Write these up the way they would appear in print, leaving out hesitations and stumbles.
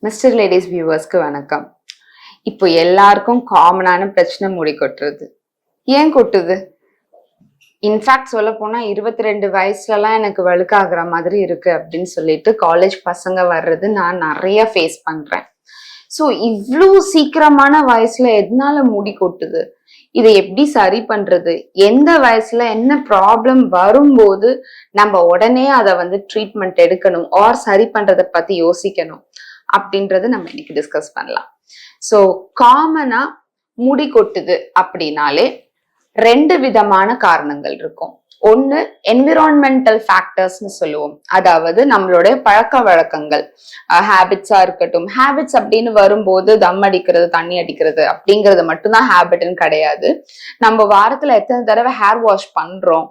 Mister ladies வியூவர்ஸ்க்கு வணக்கம். இப்போ எல்லாருக்கும் காமனான பிரச்சனை முடி கொட்டுறது. ஏன் கொட்டுது? இன்ஃபேக்ட் சொல்ல போனா 22 வயசுலலாம் எனக்கு வழுக்காகிற மாதிரி இருக்கு அப்படின்னு சொல்லிட்டு காலேஜ் பசங்க வர்றது நான் நிறைய ஃபேஸ் பண்றேன். ஸோ இவ்வளோ சீக்கிரமான வயசுல எதனால முடி கொட்டுது? இதை எப்படி சரி பண்றது? எந்த வயசுல என்ன ப்ராப்ளம் வரும்போது நம்ம உடனே அதை ட்ரீட்மெண்ட் எடுக்கணும் ஆர் சரி பண்றதை பத்தி யோசிக்கணும் அப்படின்றது நம்ம இன்னைக்கு டிஸ்கஸ் பண்ணலாம். ஸோ காமனா முடி கொட்டுது அப்படின்னாலே 2 விதமான காரணங்கள் இருக்கும். ஒன்னு என்விரான்மெண்டல் ஃபேக்டர்ஸ்னு சொல்லுவோம், அதாவது நம்மளுடைய பழக்க வழக்கங்கள், ஹேபிட்ஸா இருக்கட்டும். ஹேபிட்ஸ் அப்படின்னு வரும்போது தம் அடிக்கிறது, தண்ணி அடிக்கிறது அப்படிங்கிறது மட்டும்தான் ஹேபிட்னு கிடையாது. நம்ம வாரத்துல எத்தனை தடவை ஹேர் வாஷ் பண்றோம்,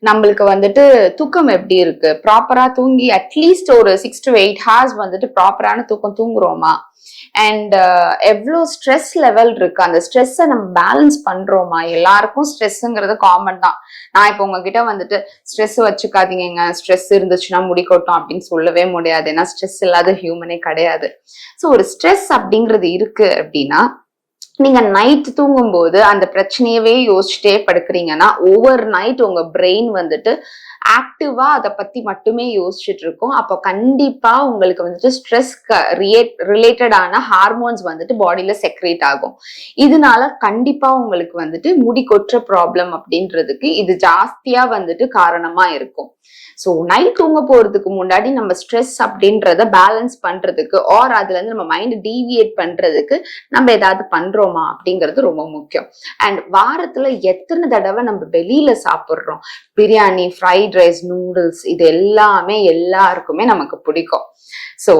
நம்மளுக்கு தூக்கம் எப்படி இருக்கு, ப்ராப்பரா தூங்கி அட்லீஸ்ட் ஒரு 6 to 8 ஹார்ஸ் ப்ராப்பரான தூக்கம் தூங்குறோமா, அண்ட் எவ்வளோ ஸ்ட்ரெஸ் லெவல் இருக்கு, அந்த ஸ்ட்ரெஸ்ஸை நம்ம பேலன்ஸ் பண்றோமா. எல்லாருக்கும் ஸ்ட்ரெஸ்ஸுங்கிறது காமன் தான். நான் இப்போ உங்ககிட்ட ஸ்ட்ரெஸ் வச்சுக்காதீங்க, ஸ்ட்ரெஸ் இருந்துச்சுன்னா முடி கொட்டும் அப்படின்னு சொல்லவே முடியாது. ஏன்னா ஸ்ட்ரெஸ் இல்லாத ஹியூமனே கிடையாது. ஸோ ஒரு ஸ்ட்ரெஸ் அப்படிங்கிறது இருக்கு அப்படின்னா, நீங்க நைட் தூங்கும் போது அந்த பிரச்சனையவே யோசிச்சுட்டே படுக்கிறீங்கன்னா ஓவர் நைட் உங்க பிரெயின் ஆக்டிவா அதை பத்தி மட்டுமே யோசிச்சுட்டு இருக்கும். அப்போ கண்டிப்பா உங்களுக்கு ஸ்ட்ரெஸ் ரிலேட்டடான ஹார்மோன்ஸ் பாடியில செக்ரேட் ஆகும். இதனால கண்டிப்பா உங்களுக்கு முடி கொற்ற ப்ராப்ளம் அப்படின்றதுக்கு இது ஜாஸ்தியா காரணமா இருக்கும். ஸோ நைட் தூங்க போறதுக்கு முன்னாடி நம்ம ஸ்ட்ரெஸ் அப்படின்றத பேலன்ஸ் பண்றதுக்கு ஆர் அதுல இருந்து நம்ம மைண்ட் டீவியேட் பண்றதுக்கு நம்ம ஏதாவது பண்றோமா அப்படிங்கிறது ரொம்ப முக்கியம். அண்ட் வாரத்துல எத்தனை தடவை நம்ம வெளியில சாப்பிடுறோம், பிரியாணி, ஃப்ரைட் ரைஸ், நூடுல்ஸ், இது எல்லாமே எல்லாருக்குமே நமக்கு பிடிக்கும். ஸோ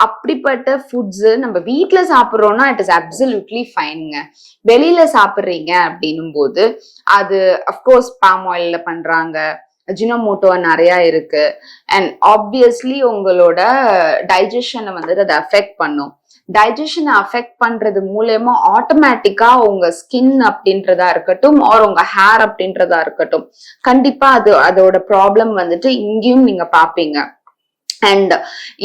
அப்படிப்பட்ட ஃபுட்ஸ் நம்ம வீட்டுல சாப்பிட்றோம்னா இட் இஸ் அப்சல்யூட்லி ஃபைனுங்க. வெளியில சாப்பிட்றீங்க அப்படின்னும் போது அது அஃப்கோர்ஸ் பாம் ஆயில்ல பண்றாங்க, அஜினோமோட்டோ நிறைய இருக்கு, அண்ட் ஆப்வியஸ்லி உங்களோட டைஜஷனை அதை அஃபெக்ட் பண்ணும். டைஜஷனை அஃபெக்ட் பண்றது மூலமா ஆட்டோமேட்டிக்கா உங்க ஸ்கின் அப்படின்றதா இருக்கட்டும் ஆர் உங்க ஹேர் அப்படின்றதா இருக்கட்டும், கண்டிப்பா அதோட ப்ராப்ளம் இங்கேயும் நீங்க பாப்பீங்க. அண்ட்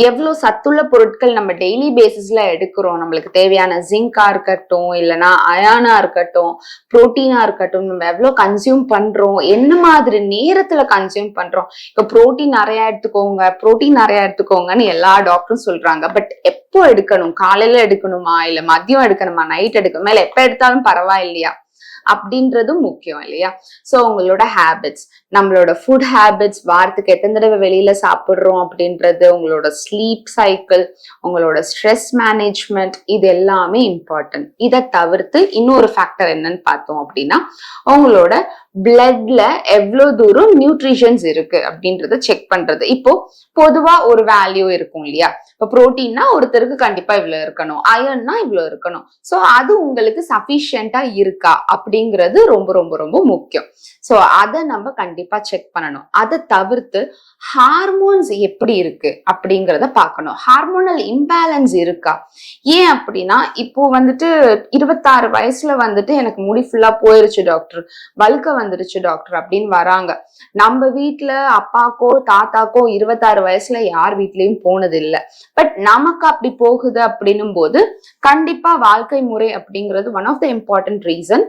எவ்வளவு சத்துள்ள பொருட்கள் நம்ம டெய்லி பேசிஸ்ல எடுக்கிறோம், நம்மளுக்கு தேவையான ஜிங்கா இருக்கட்டும், இல்லைன்னா அயானா இருக்கட்டும், புரோட்டீனா இருக்கட்டும், நம்ம எவ்வளவு கன்சியூம் பண்றோம், என்ன மாதிரி நேரத்துல கன்சியூம் பண்றோம். இப்ப புரோட்டீன் நிறைய எடுத்துக்கோங்கன்னு எல்லா டாக்டரும் சொல்றாங்க. பட் எப்போ எடுக்கணும்? காலையில எடுக்கணுமா, இல்ல மதியம் எடுக்கணுமா, நைட் எடுக்கணுமா, இல்ல எப்ப எடுத்தாலும் பரவாயில்லையா அப்படின்றதும் முக்கியம் இல்லையா? சோ உங்களோட ஹேபிட்ஸ், நம்மளோட ஃபுட் ஹேபிட்ஸ், வாரத்துக்கு எத்தனை தடவை வெளியில சாப்பிடுறோம் அப்படின்றது, உங்களோட ஸ்லீப் சைக்கிள், உங்களோட ஸ்ட்ரெஸ் மேனேஜ்மெண்ட், இது எல்லாமே இம்பார்ட்டன்ட். இதை தவிர்த்து இன்னொரு ஃபேக்டர் என்னன்னு பார்த்தோம் அப்படின்னா, உங்களோட பிளட்ல எவ்வளவு தூரம் நியூட்ரிஷன்ஸ் இருக்கு அப்படின்றத செக் பண்றது. இப்போ பொதுவா ஒரு வேல்யூ இருக்கும் இல்லையா? இப்ப புரோட்டீன்னா ஒருத்தருக்கு கண்டிப்பா இவ்வளவு இருக்கணும், அயர்னா இவ்வளவு இருக்கணும். சோ அது உங்களுக்கு சஃபிஷியண்டா இருக்கா அப்படிங்கிறது ரொம்ப ரொம்ப ரொம்ப முக்கியம். சோ அதை நம்ம கண்டிப்பா செக் பண்ணணும். அதை தவிர்த்து ஹார்மோன்ஸ் எப்படி இருக்கு அப்படிங்கிறத பார்க்கணும். ஹார்மோனல் இம்பேலன்ஸ் இருக்கா? ஏன் அப்படின்னா, இப்போ 26 வயசுல எனக்கு முடி ஃபுல்லா போயிருச்சு டாக்டர், வழுக்க வந்துருச்சு டாக்டர் அப்படின்னு வராங்க. நம்ம வீட்டுல அப்பாக்கோ தாத்தாக்கோ 26 வயசுல யார் வீட்லயும் போனது இல்லை. பட் நமக்கு அப்படி போகுது அப்படின்னும் போது கண்டிப்பா வாழ்க்கை முறை அப்படிங்கிறது one of the important reason.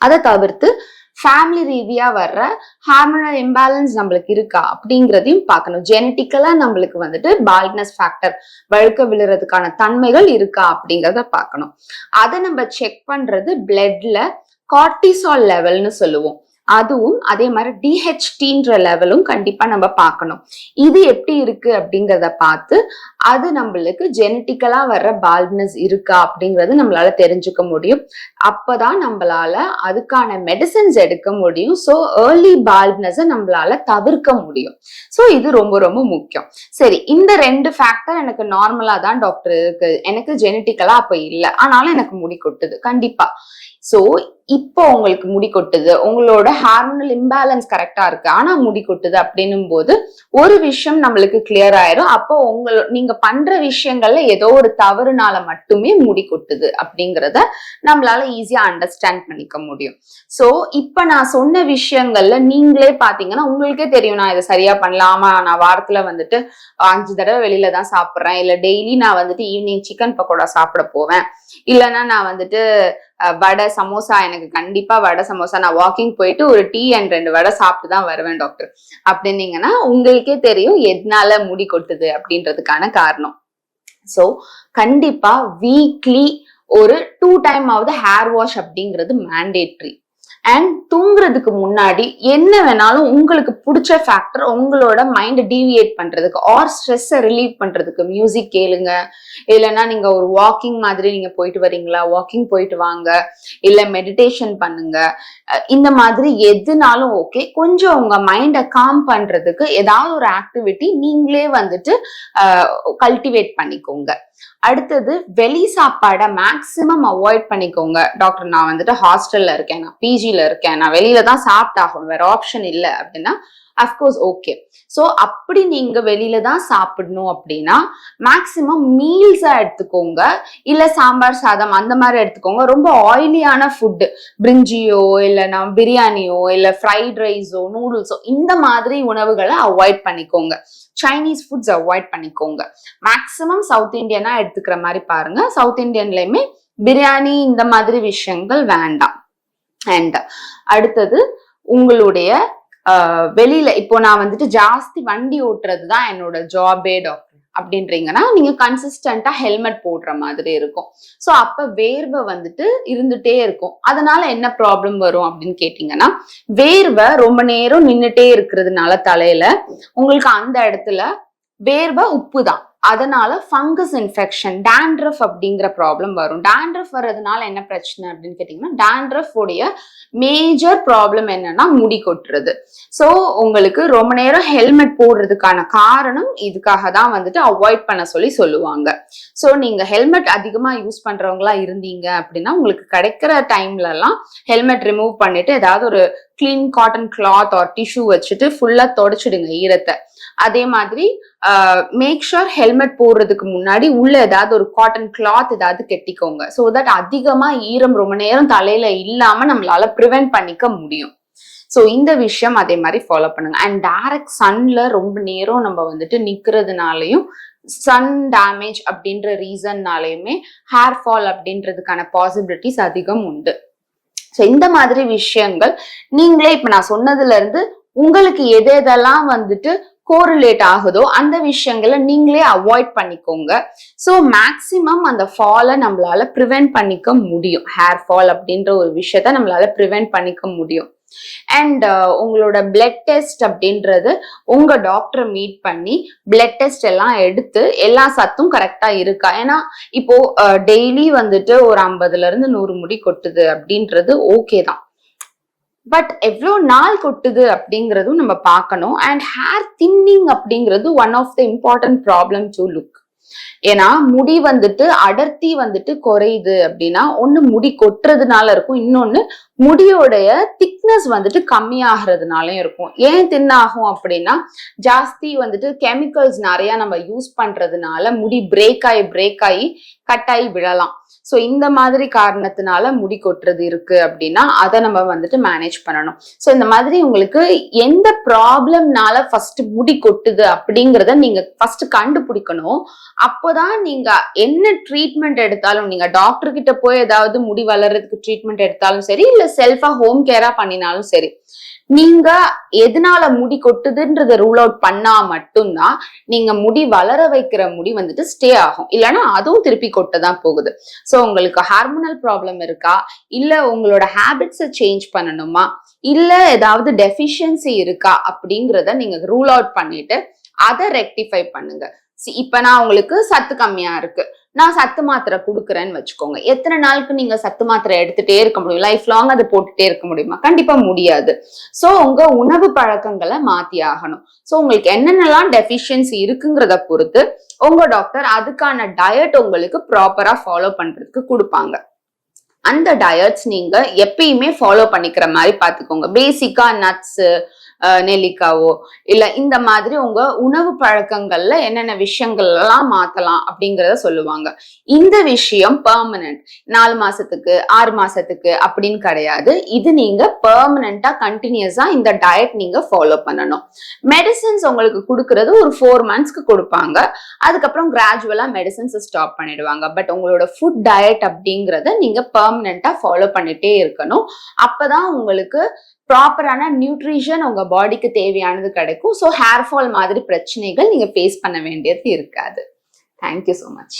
அதை தவிர்த்து ஃபேமிலி ரீதியா வர்ற ஹார்மோனல் இம்பேலன்ஸ் நம்மளுக்கு இருக்கா அப்படிங்கிறதையும் பார்க்கணும். ஜெனட்டிக்கலா நம்மளுக்கு பால்ட்னஸ் ஃபேக்டர், வழுக்க விழுறதுக்கான தன்மைகள் இருக்கா அப்படிங்கிறத பார்க்கணும். அதை நம்ம செக் பண்றது பிளட்ல கார்டிசால் லெவல்னு சொல்லுவோம், அதுவும் அதே மாதிரி டிஹெச்டின்ற லெவலும் கண்டிப்பா நம்ம பார்க்கணும். இது எப்படி இருக்கு அப்படிங்கிறத பார்த்து அது நம்மளுக்கு ஜெனட்டிக்கலா வர்ற பால்ட்னஸ் இருக்கா அப்படிங்கறது நம்மளால தெரிஞ்சுக்க முடியும். அப்பதான் நம்மளால அதுக்கான மெடிசன்ஸ் எடுக்க முடியும். ஸோ ஏர்லி பால்ட்னஸ் நம்மளால தவிர்க்க முடியும். ஸோ இது ரொம்ப ரொம்ப முக்கியம். சரி, இந்த 2 ஃபேக்டர் எனக்கு நார்மலா தான் டாக்டர் இருக்கு, எனக்கு ஜெனட்டிக்கலா அப்ப இல்லை, ஆனாலும் எனக்கு முடி கொட்டுது கண்டிப்பா. சோ இப்போ உங்களுக்கு முடி கொட்டுது, உங்களோட ஹார்மோனல் இம்பேலன்ஸ் கரெக்டா இருக்கு, ஆனா முடி கொட்டுது அப்படின்னும் போது ஒரு விஷயம் நம்மளுக்கு கிளியர் ஆயிரும். அப்போ நீங்க பண்ற விஷயங்கள்ல ஏதோ ஒரு தவறுனால மட்டுமே முடி கொட்டுது அப்படிங்கிறத நம்மளால ஈஸியா அண்டர்ஸ்டாண்ட் பண்ணிக்க முடியும். சோ இப்ப நான் சொன்ன விஷயங்கள்ல நீங்களே பாத்தீங்கன்னா உங்களுக்கே தெரியும், நான் இதை சரியா பண்ணலாமா, நான் வாரத்துல வந்துட்டு 5 தடவை வெளியில தான் சாப்பிடுறேன், இல்ல டெய்லி நான் வந்துட்டு ஈவினிங் சிக்கன் பக்கோடா சாப்பிட போவேன், இல்லைன்னா நான் வந்துட்டு வடை சமோசா, எனக்கு கண்டிப்பா வடை சமோசா, நான் வாக்கிங் போயிட்டு ஒரு டீ அண்ட் 2 வடை சாப்பிட்டு தான் வருவேன் டாக்டர் அப்படின்னீங்கன்னா உங்களுக்கே தெரியும் எதனால முடி கொட்டுது அப்படின்றதுக்கான காரணம். சோ கண்டிப்பா வீக்லி ஒரு 2 டைம் ஆவது ஹேர் வாஷ் அப்படிங்கிறது மேண்டேட்ரி. அண்ட் தூங்குறதுக்கு முன்னாடி என்ன வேணாலும் உங்களுக்கு பிடிச்ச ஃபேக்டர் உங்களோட மைண்ட் டீவியேட் பண்றதுக்கு ஆர் ஸ்ட்ரெஸ்ஸை ரிலீவ் பண்றதுக்கு மியூசிக் கேளுங்க, இல்லைன்னா நீங்க ஒரு வாக்கிங் மாதிரி நீங்க போயிட்டு வரீங்களா, வாக்கிங் போயிட்டு வாங்க, இல்ல மெடிடேஷன் பண்ணுங்க, இந்த மாதிரி எதுனாலும் ஓகே. கொஞ்சம் உங்க மைண்டை காம் பண்றதுக்கு ஏதாவது ஒரு ஆக்டிவிட்டி நீங்களே வந்துட்டு கல்டிவேட் பண்ணிக்கோங்க. அடுத்தது வெளி சாப்பாடை மேக்சிமம் அவாய்ட் பண்ணிக்கோங்க. டாக்டர் நான் வந்துட்டு ஹாஸ்டல்ல இருக்கேன், நான் பிஜில இருக்கேன், நான் வெளியில தான் சாப்பிட்டாகணும், வேற ஆப்ஷன் இல்லை அப்படின்னா அஃப்கோர்ஸ் ஓகே. சோ அப்படி நீங்க வெளியில தான் சாப்பிடணும் அப்படின்னா மேக்சிமம் மீல்ஸா எடுத்துக்கோங்க, இல்ல சாம்பார் சாதம் அந்த மாதிரி எடுத்துக்கோங்க. ரொம்ப ஆயிலியான ஃபுட், பிரிஞ்சியோ இல்லைன்னா பிரியாணியோ இல்ல ஃப்ரைட் ரைஸோ நூடுல்ஸோ இந்த மாதிரி உணவுகளை அவாய்ட் பண்ணிக்கோங்க. சைனீஸ் ஃபுட்ஸ் அவாய்ட் பண்ணிக்கோங்க. மேக்சிமம் சவுத் இந்தியனா எடுத்துக்கிற மாதிரி பாருங்க. சவுத் இந்தியன்லயுமே பிரியாணி இந்த மாதிரி விஷயங்கள் வேண்டாம். அண்ட் அடுத்தது உங்களுடைய வெளியில இப்போ நான் வந்துட்டு ஜாஸ்தி வண்டி ஓட்டுறது தான் என்னோட ஜாபே டாக்டர் அப்படின்றீங்கன்னா நீங்க கன்சிஸ்டன்டா ஹெல்மெட் போடுற மாதிரி இருக்கும். சோ அப்ப வேர்வை வந்துட்டு இருந்துட்டே இருக்கும். அதனால என்ன ப்ராப்ளம் வரும் அப்படின்னு கேட்டீங்கன்னா, வேர்வை ரொம்ப நேரம் நின்னுட்டே இருக்கிறதுனால தலையில உங்களுக்கு அந்த இடத்துல வேர்வை உப்பு தான், அதனால ஃபங்கஸ் இன்ஃபெக்ஷன், டாண்ட்ரஃப் அப்படிங்கிற ப்ராப்ளம் வரும். டாண்ட்ரஃப் வர்றதுனால என்ன பிரச்சனை அப்படின்னு கேட்டீங்கன்னா, டாண்ட்ரஃப் உடைய மேஜர் ப்ராப்ளம் என்னன்னா முடி கொட்டுறது. சோ உங்களுக்கு ரொம்ப நேரம் ஹெல்மெட் போடுறதுக்கான காரணம் இதுக்காக தான் வந்துட்டு அவாய்ட் பண்ண சொல்லுவாங்க. சோ நீங்க ஹெல்மெட் அதிகமா யூஸ் பண்றவங்களா இருந்தீங்க அப்படின்னா உங்களுக்கு கிடைக்கிற டைம்ல எல்லாம் ஹெல்மெட் ரிமூவ் பண்ணிட்டு ஏதாவது ஒரு clean cotton cloth R tissue வச்சுட்டு ஃபுல்லா தொடச்சிடுங்க ஈரத்தை. அதே மாதிரி மேக் ஷூர் ஹெல்மெட் போடுறதுக்கு முன்னாடி உள்ள ஏதாவது ஒரு காட்டன் கிளாத் ஏதாவது கெட்டிக்கோங்க. சோ தட் அதிகமா ஈரம் ரொம்ப நேரம் தலையில இல்லாம நம்மளால ப்ரிவென்ட் பண்ணிக்க முடியும். சோ இந்த விஷயம் அதே மாதிரி ஃபாலோ பண்ணுங்க. அண்ட் டைரக்ட் சன்ல ரொம்ப நேரம் நம்ம வந்துட்டு நிக்கிறதுனாலையும் சன் டேமேஜ் அப்படின்ற ரீசன்னாலையுமே ஹேர் ஃபால் அப்படின்றதுக்கான பாசிபிலிட்டிஸ் அதிகம் உண்டு. சோ இந்த மாதிரி விஷயங்கள் நீங்களே இப்ப நான் சொன்னதுல இருந்து உங்களுக்கு எதெல்லாம் வந்துட்டு கோரிலேட் ஆகுதோ அந்த விஷயங்களை நீங்களே அவாய்ட் பண்ணிக்கோங்க. ஸோ மேக்சிமம் அந்த ஃபாலை நம்மளால ப்ரிவென்ட் பண்ணிக்க முடியும். ஹேர் ஃபால் அப்படின்ற ஒரு விஷயத்த நம்மளால ப்ரிவென்ட் பண்ணிக்க முடியும். அண்ட் உங்களோட பிளட் டெஸ்ட் அப்படின்றது உங்க டாக்டரை மீட் பண்ணி பிளட் டெஸ்ட் எல்லாம் எடுத்து எல்லா சத்தும் கரெக்டா இருக்கா. ஏன்னா இப்போ டெய்லி வந்துட்டு ஒரு 50ல இருந்து 100 முடி கொட்டுது அப்படின்றது ஓகே தான், பட் எவ்வளோ நாள் கொட்டுது அப்படிங்கிறதும் நம்ம பார்க்கணும். அண்ட் ஹேர் தின்னிங் அப்படிங்கிறது one of the important problem to look. ஏன்னா முடி வந்துட்டு அடர்த்தி வந்துட்டு குறையுது அப்படின்னா ஒண்ணு முடி கொட்டுறதுனால இருக்கும், இன்னொன்னு முடியோடைய திக்னஸ் வந்துட்டு கம்மியாகிறதுனாலும் இருக்கும். ஏன் தின்னாகும் அப்படின்னா ஜாஸ்தி வந்துட்டு கெமிக்கல்ஸ் நிறைய நம்ம யூஸ் பண்றதுனால முடி பிரேக் ஆகி கட்டாயி விழலாம். ஸோ இந்த மாதிரி காரணத்தினால முடி கொட்டுறது இருக்கு அப்படின்னா அதை நம்ம வந்துட்டு மேனேஜ் பண்ணணும். ஸோ இந்த மாதிரி உங்களுக்கு எந்த ப்ராப்ளம்னால ஃபர்ஸ்ட் முடி கொட்டுது அப்படிங்கிறத நீங்க ஃபர்ஸ்ட் கண்டுபிடிக்கணும். அப்போதான் நீங்க என்ன ட்ரீட்மெண்ட் எடுத்தாலும், நீங்க டாக்டர் கிட்ட போய் ஏதாவது முடி வளர்றதுக்கு ட்ரீட்மெண்ட் எடுத்தாலும் சரி, இல்ல செல்ஃபா ஹோம் கேரா பண்ணினாலும் சரி, நீங்க எதனால முடி கொட்டுதுன்றத ரூல் அவுட் பண்ணா மட்டும்தான் நீங்க முடி வளர வைக்கிற முடி வந்துட்டு ஸ்டே ஆகும். இல்லைன்னா அதுவும் திருப்பி கொட்டதான் போகுது. சோ உங்களுக்கு ஹார்மோனல் ப்ராப்ளம் இருக்கா, இல்ல உங்களோட ஹேபிட்ஸை சேஞ்ச் பண்ணணுமா, இல்ல ஏதாவது டெஃபிஷியன்சி இருக்கா அப்படிங்கிறத நீங்க ரூல் அவுட் பண்ணிட்டு அதை ரெக்டிஃபை பண்ணுங்க. இப்ப நான் உங்களுக்கு சத்து கம்மியா இருக்கு, நான் சத்து மாத்திரை கொடுக்குறேன்னு வச்சுக்கோங்க. எத்தனை நாளுக்கு நீங்க சத்து மாத்திரை எடுத்துட்டே இருக்க முடியும்? லைஃப் லாங் அதை போட்டுட்டே இருக்க முடியுமா? கண்டிப்பா முடியாது. சோ உங்க உணவு பழக்கங்களை மாத்தி ஆகணும். சோ உங்களுக்கு என்னென்னலாம் டெஃபிஷியன்சி இருக்குங்கிறத பொறுத்து உங்க டாக்டர் அதுக்கான டயட் உங்களுக்கு ப்ராப்பரா ஃபாலோ பண்றதுக்கு கொடுப்பாங்க. அந்த டயட்ஸ் நீங்க எப்பயுமே ஃபாலோ பண்ணிக்கிற மாதிரி பாத்துக்கோங்க. பேசிக்கா நட்ஸ், நெல்லிக்காவோ இல்ல இந்த மாதிரி உங்க உணவு பழக்கங்கள்ல என்னென்ன விஷயங்கள் எல்லாம் மாத்தலாம் அப்படிங்கறத சொல்லுவாங்க. இந்த விஷயம் பெர்மனன்ட், 4 மாசத்துக்கு 6 மாசத்துக்கு அப்படின்னு கிடையாது. இது நீங்க பெர்மனண்டா கண்டினியூஸா இந்த டயட் நீங்க ஃபாலோ பண்ணணும். மெடிசின்ஸ் உங்களுக்கு கொடுக்கறது ஒரு 4 மந்த்ஸ்க்கு கொடுப்பாங்க. அதுக்கப்புறம் கிராஜுவலா மெடிசின்ஸ் ஸ்டாப் பண்ணிடுவாங்க. பட் உங்களோட ஃபுட் டயட் அப்படிங்கறத நீங்க பெர்மனண்டா ஃபாலோ பண்ணிட்டே இருக்கணும். அப்பதான் உங்களுக்கு ப்ராப்பரான நியூட்ரிஷன் உங்க பாடிக்கு தேவையானது கிடைக்கும். ஸோ ஹேர் ஃபால் மாதிரி பிரச்சனைகள் நீங்க ஃபேஸ் பண்ண வேண்டியது இருக்காது. Thank you so much.